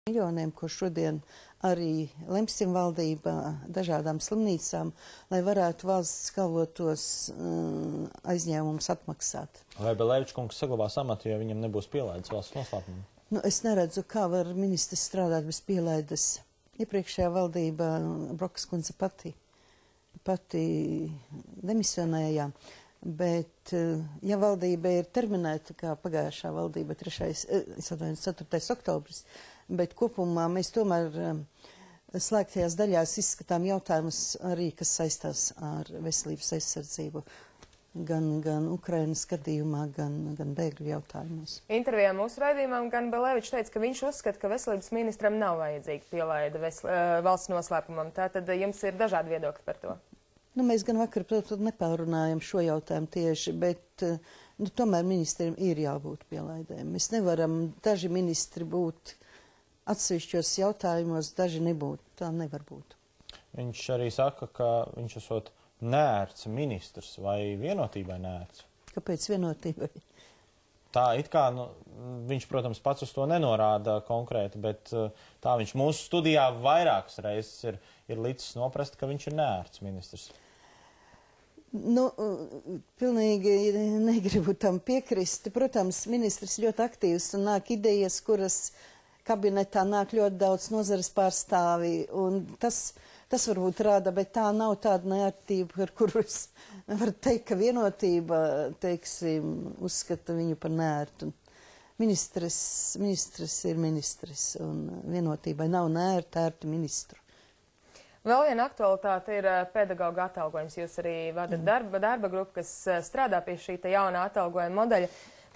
miljoniem, ko šodien arī lemsim valdībā dažādām slimnīcām, lai varētu valsts galvotos aizņēmumus atmaksāt. Vai Belevičs kungs saglabās amatu, ja viņam nebūs pielaides valsts noslēpumam? Nu, es neredzu, kā var ministrs strādāt bez pielaides. Iepriekšējā valdībā Brokas kundze pati demisionēja, bet, ja valdība ir terminēta, kā pagājušā valdība, 4. oktobris, bet kopumā mēs tomēr slēgtajās daļās izskatām jautājumus arī, kas saistās ar veselības aizsardzību. Gan Ukrainas gadījumā, gan bēgļu jautājumos. Intervijā mūsu raidījumam gan Belevičs teica, ka viņš uzskata, ka veselības ministram nav vajadzīga pielaida valsts noslēpumam. Tātad jums ir dažādi viedokļi par to? Nu, mēs gan vakar, protams, nepārunājam šo jautājumu tieši, bet tomēr ministriem ir jābūt pielaidēm. Mēs nevaram daži ministri būt atsevišķos jautājumos, daži nebūt. Tā nevar būt. Viņš arī saka, ka viņš esot neērts ministrs vai vienotībai neērts. Kāpēc vienotībai? Tā it kā, viņš, protams, pats uz to nenorāda konkrēti, bet tā viņš mūsu studijā vairākas reizes ir licis noprast, ka viņš ir neērts ministrs. Nu, pilnīgi negribu tam piekrist. Protams, ministrs ļoti aktīvs un nāk idejas, kuras kabinetā nāk ļoti daudz nozares pārstāvi, un tas varbūt rāda, bet tā nav tāda neērtība, par kuru es varu teikt, ka vienotība, teiksim, uzskata viņu par neērtu. Ministrs ir ministrs, un vienotībai nav neērti ministru. Vēl viena aktualitāte ir pedagoga atalgojums. Jūs arī vadat darba grupu, kas strādā pie šī jaunā atalgojuma modeļa.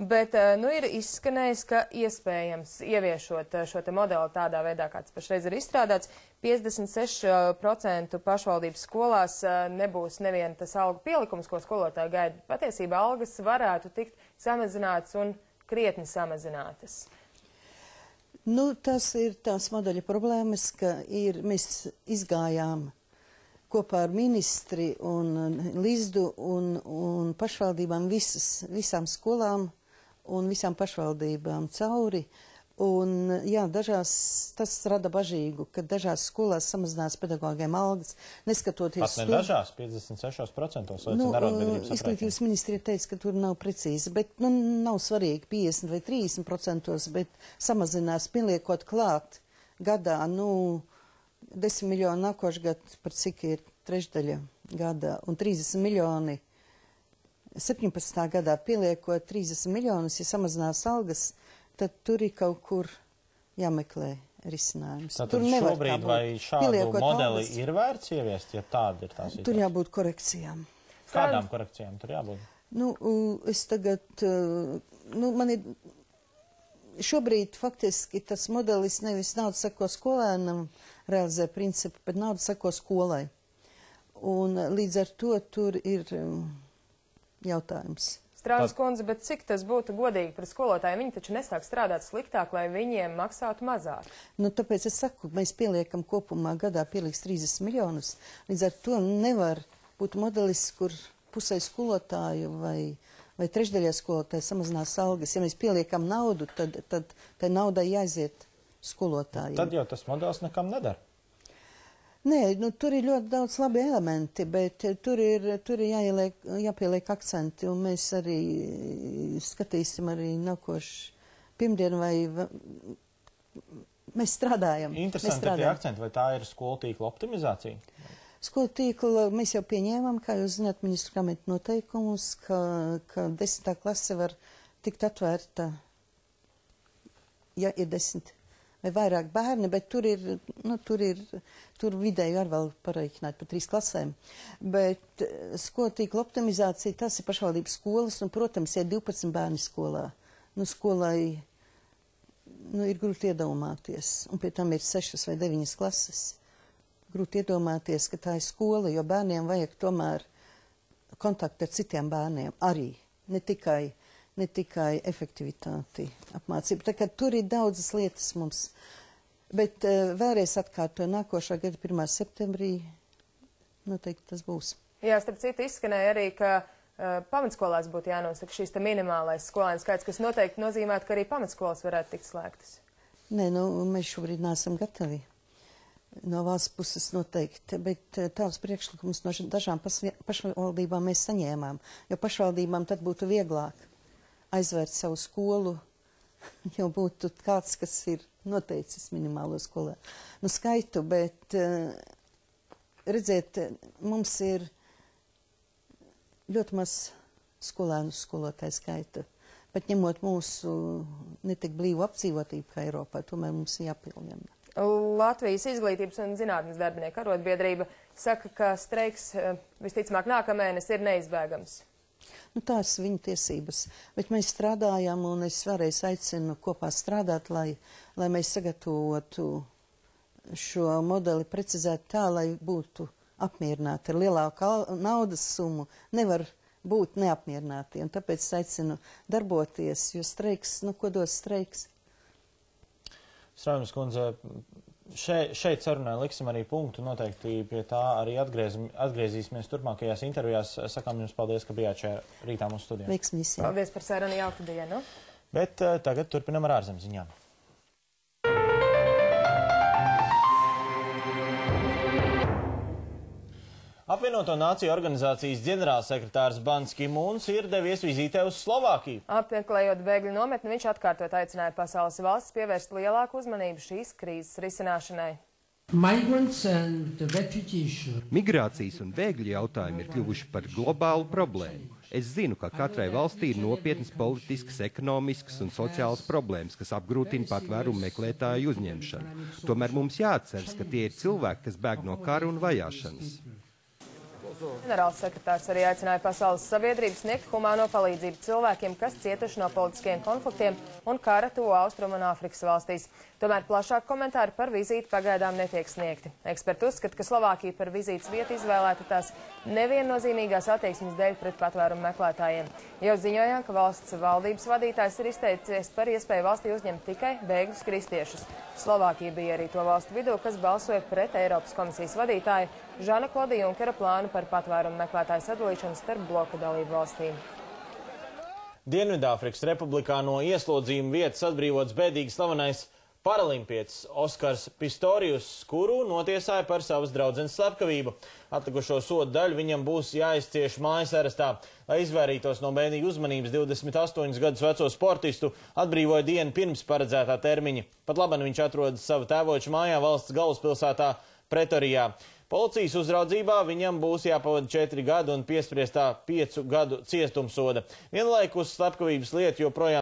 Bet ir izskanējis, ka iespējams ieviešot šo modeli tādā veidā, kāds pašreiz ir izstrādāts, 56% pašvaldības skolās nebūs nevien tas algu pielikums, ko skolotāji gaida. Patiesībā algas varētu tikt samazinātas un krietni samazinātas. Nu, tas ir tās modeļa problēmas, ka mēs izgājām kopā ar ministri un Lizdu un pašvaldībām visām skolām un visām pašvaldībām cauri. Un, jā, tas rada bažīgu, ka dažās skolās samazinās pedagogiem algas, neskatoties... Pat ne dažās, 56% liecina arotbiedrības Izglītības ministrija teica, ka tur nav precīzi, bet nav svarīgi 50 vai 30%, bet samazinās pieliekot klāt gadā, 10 miljoni nākošgad, par cik ir trešdaļa gadā, un 30 miljoni 17. gadā pieliekot 30 miljonus, ja samazinās algas, tad tur ir kaut kur jāmeklē risinājums. Tātad šobrīd vai šādu modeli ir vērts ieviest, ja tāda ir tā situācija? Tur jābūt korekcijām. Kādām korekcijām tur jābūt? Es tagad, man ir šobrīd faktiski tas modelis nevis nauda sako skolēnam realizē principu, bet nauda sako skolai. Un līdz ar to tur ir jautājums. Strādas kundze, bet cik tas būtu godīgi par skolotājiem? Viņi taču nesāk strādāt sliktāk, lai viņiem maksātu mazāk. Tāpēc es saku, mēs pieliekam kopumā gadā pieliks 30 miljonus. Līdz ar to nevar būt modelis, kur pusē skolotāju vai trešdaļā skolotāju samazinās algas. Ja mēs pieliekam naudu, tad tai naudai jāiziet skolotājiem. Tad jau tas modelis nekam nedara. Nē, tur ir ļoti daudz labi elementi, bet tur ir jāpieliek akcenti, un mēs arī skatīsim arī nākošu pirmdienu, vai mēs strādājam. Interesanti ir tie akcenti, vai tā ir skolu tīkla optimizācija? Skolu tīkla mēs jau pieņēmām, kā jūs zināt, ministru kabineta noteikumus, ka 10. klase var tikt atvērta, ja ir 10 vai vairāk bērni, bet tur vidēji var vēl pareiķināt par 3 klasēm. Bet skolu tīkla optimizācija, tas ir pašvaldības skolas, un, protams, ja 12 bērni skolā, skolai ir grūti iedomāties, un pie tam ir 6 vai 9 klases. Grūti iedomāties, ka tā ir skola, jo bērniem vajag tomēr kontaktu ar citiem bērniem arī, ne tikai efektivitāti apmācību. Tā kā tur ir daudzas lietas mums. Bet vēlreiz atkārtoju, nākošā gada 1. septembrī noteikti tas būs. Jā, starp citu izskanēja arī, ka pamatskolās būtu jānosaka šīs minimālais skolēnu skaits, kas noteikti nozīmētu, ka arī pamatskolas varētu tikt slēgtas. Nē, nu, mēs šobrīd neesam gatavi. No valsts puses noteikti, bet tādus priekšlikumus no dažām pašvaldībām mēs saņēmām, jo pašvaldībām tad būtu vieglāk aizvērt savu skolu, jo būtu kāds, kas ir noteicis minimālo skolā. Nu, skaitu, bet redziet, mums ir ļoti maz skolēnu skolotāju skaita, bet ņemot mūsu netik blīvu apdzīvotību kā Eiropā, tomēr mums ir jāpilniem. Latvijas izglītības un zinātnes darbinieku arotbiedrība saka, ka streiks visticamāk nākamēnes ir neizbēgams. Nu, tās viņa tiesības, bet mēs strādājam un es vēlreiz aicinu kopā strādāt, lai mēs sagatavotu šo modeli precizēt tā, lai būtu apmierināti ar lielāku naudas summu. Nevar būt neapmierināti, un tāpēc aicinu darboties, jo streiks, nu, ko dos streiks? Straujums kundze, šeit sarunai liksim arī punktu, noteikti pie tā arī atgriezīsimies turpmākajās intervijās. Sakām jums paldies, ka bijāt šajā rītā mūsu studijā. Veiksmi visiem. Paldies par sarunu, jauku dienu. Bet tagad turpinam ar ārzemziņām. Apvienoto Nāciju organizācijas ģenerālsekretārs Bans Ki-mūns ir devies vizītē uz Slovākiju. Apmeklējot bēgļu nometni, viņš atkārtot aicināja pasaules valstis pievērst lielāku uzmanību šīs krīzes risināšanai. Migrācijas un bēgļu jautājumi ir kļuvuši par globālu problēmu. Es zinu, ka katrai valstī ir nopietnas politiskas, ekonomiskas un sociālas problēmas, kas apgrūtina patvērumu meklētāju uzņemšanu. Tomēr mums jāatceras, ka tie ir cilvēki, kas bēg no kara un vajāšanas. Ģenerālsekretārs arī aicināja pasaules sabiedrību sniegt humāno palīdzību cilvēkiem, kas cietuši no politiskiem konfliktiem un kara tuvo Austrumu un Āfrikas valstīs. Tomēr plašāk komentāri par vizīti pagaidām netiek sniegti. Eksperti uzskata, ka Slovākija par vizītes vietu izvēlēta tās neviennozīmīgās attieksmes dēļ pret patvērumu meklētājiem. Jau ziņojām, ka valsts valdības vadītājs ir izteicies par iespēju valstī uzņemt tikai bēgļus kristiešus. Slovākija bija arī to valstu vidū, kas balsoja pret Eiropas komisijas vadītāju Žana-Kloda Junkera plānu par patvērumu meklētāju sadalīšanu starp bloka dalību valstīm. Dienvidāfrikas Republikā no ieslodzījuma vietas atbrīvots bēdīgi slavenais paralimpietis Oskars Pistorijus, kuru notiesāja par savas draudzenes slepkavību. Atlikušo sodu daļu viņam būs jāizcieš mājas arestā. Lai izvairītos no bēdīgu uzmanības, 28 gadus veco sportistu atbrīvoja dienu pirms paredzētā termiņa. Pat laban viņš atrodas sava tēvoča mājā valsts galvaspilsētā Pretorijā. Policijas uzraudzībā viņam būs jāpavada 4 gadi un piespriestā 5 gadu ciestumsoda. Vienlaikus slepkavības lieta joprojām